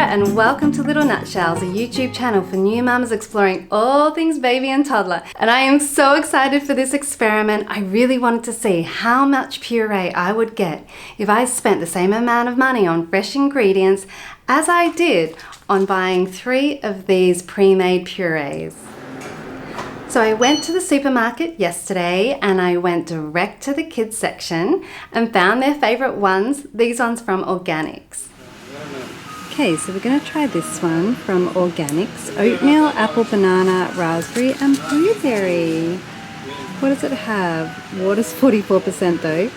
and welcome to Little Nutshells, a YouTube channel for new mums exploring all things baby and toddler. And I am so excited for this experiment. I really wanted to see how much puree I would get if I spent the same amount of money on fresh ingredients as I did on buying 3 of these pre-made purees. So I went to the supermarket yesterday and I went direct to the kids section and found their favorite ones, these ones from Organics. Okay, so we're going to try this one from Organics. Oatmeal, apple, banana, raspberry and blueberry. What does it have? Water's 44% though.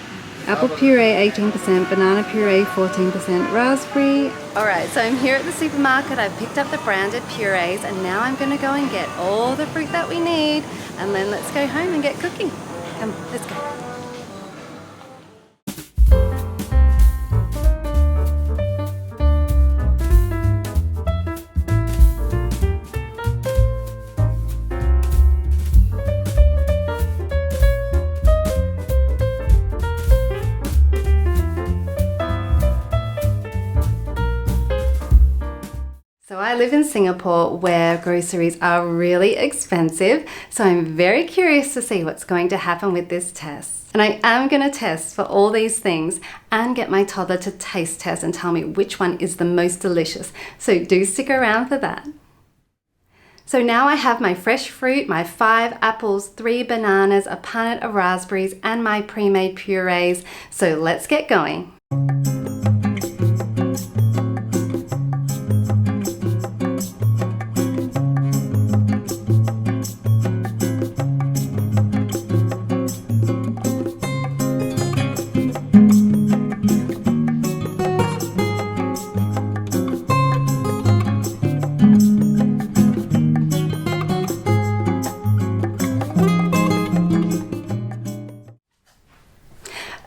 Apple puree 18%, banana puree 14%, raspberry. Alright, so I'm here at the supermarket. I've picked up the branded purees and now I'm going to go and get all the fruit that we need and then let's go home and get cooking. Come, let's go. So I live in Singapore where groceries are really expensive, so I'm very curious to see what's going to happen with this test. And I am going to test for all these things and get my toddler to taste test and tell me which one is the most delicious. So do stick around for that. So now I have my fresh fruit, my 5 apples, 3 bananas, a punnet of raspberries and my pre-made purees. So let's get going.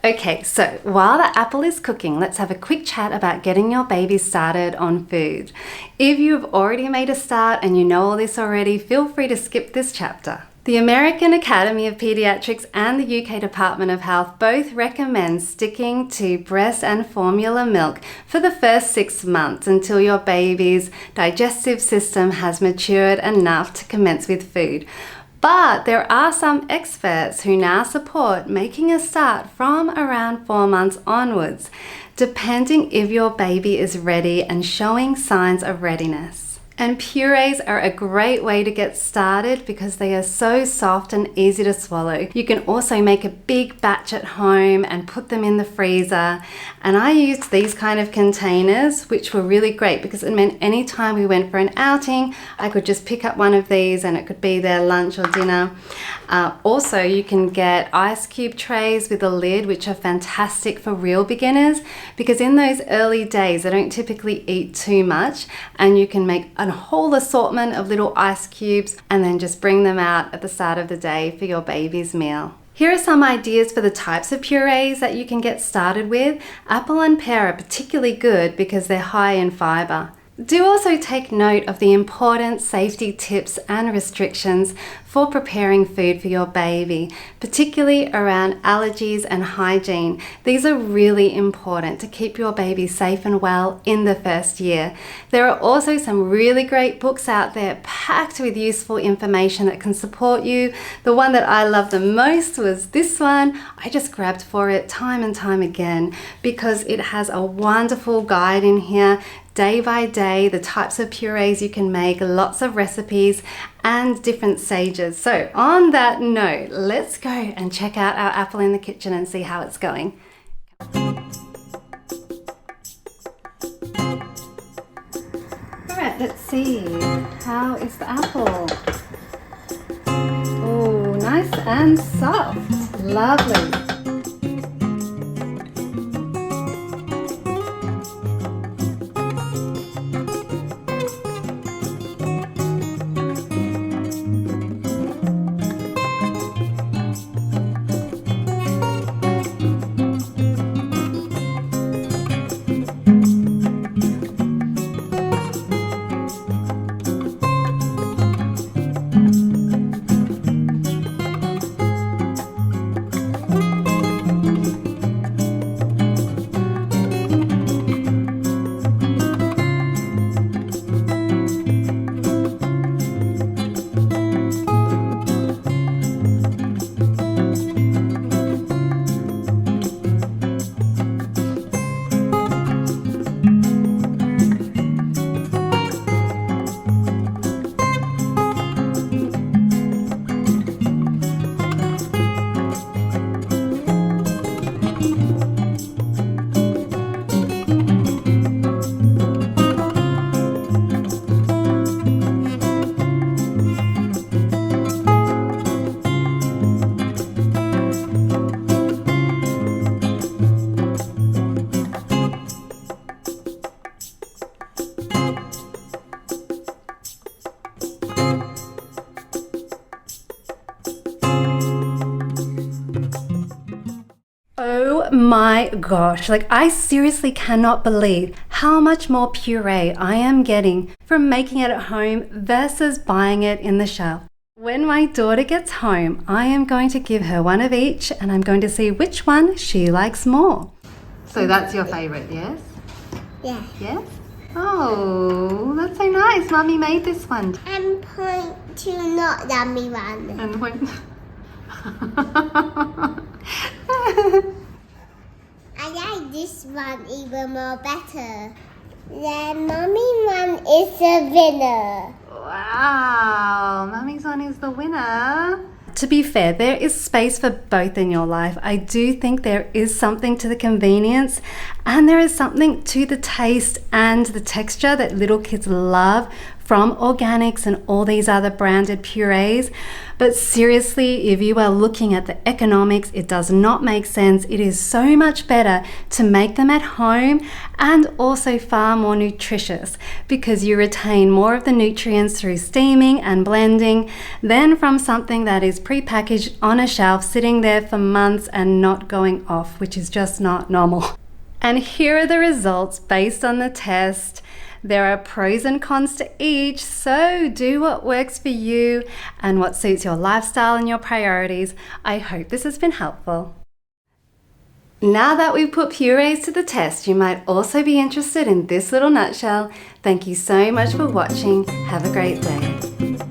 Okay, so while the apple is cooking, let's have a quick chat about getting your baby started on food. If you've already made a start and you know all this already, feel free to skip this chapter. The American Academy of Pediatrics and the UK Department of Health both recommend sticking to breast and formula milk for the first 6 months until your baby's digestive system has matured enough to commence with food. But there are some experts who now support making a start from around 4 months onwards, depending if your baby is ready and showing signs of readiness. And purees are a great way to get started because they are so soft and easy to swallow. You can also make a big batch at home and put them in the freezer. And I used these kind of containers, which were really great because it meant anytime we went for an outing, I could just pick up one of these and it could be their lunch or dinner. Also, you can get ice cube trays with a lid, which are fantastic for real beginners because in those early days, they don't typically eat too much and you can make a whole assortment of little ice cubes and then just bring them out at the start of the day for your baby's meal. Here are some ideas for the types of purees that you can get started with. Apple and pear are particularly good because they're high in fiber. Do also take note of the important safety tips and restrictions for preparing food for your baby, particularly around allergies and hygiene. These are really important to keep your baby safe and well in the first year. There are also some really great books out there packed with useful information that can support you. The one that I loved the most was this one. I just grabbed for it time and time again because it has a wonderful guide in here, day by day, the types of purees you can make, lots of recipes and different stages. So on that note, let's go and check out our apple in the kitchen and see how it's going. Alright, let's see. How is the apple? Oh, nice and soft. Lovely. my gosh, like I seriously cannot believe how much more puree I am getting from making it at home versus buying it in the shelf. When my daughter gets home, I am going to give her one of each and I'm going to see which one she likes more. So that's your favorite, yes? Yeah. Yes? Oh, that's so nice. Mummy made this one. And point to not yummy one. And point... I like this one even more better. The mummy one is the winner. Wow, Mummy's one is the winner. To be fair, there is space for both in your life. I do think there is something to the convenience and there is something to the taste and the texture that little kids love from organics and all these other branded purees. But seriously, if you are looking at the economics, it does not make sense. It is so much better to make them at home and also far more nutritious because you retain more of the nutrients through steaming and blending than from something that is pre-packaged on a shelf sitting there for months and not going off, which is just not normal. And here are the results based on the test. There are pros and cons to each, so do what works for you and what suits your lifestyle and your priorities. I hope this has been helpful. Now that we've put purees to the test, you might also be interested in this little nutshell. Thank you so much for watching. Have a great day.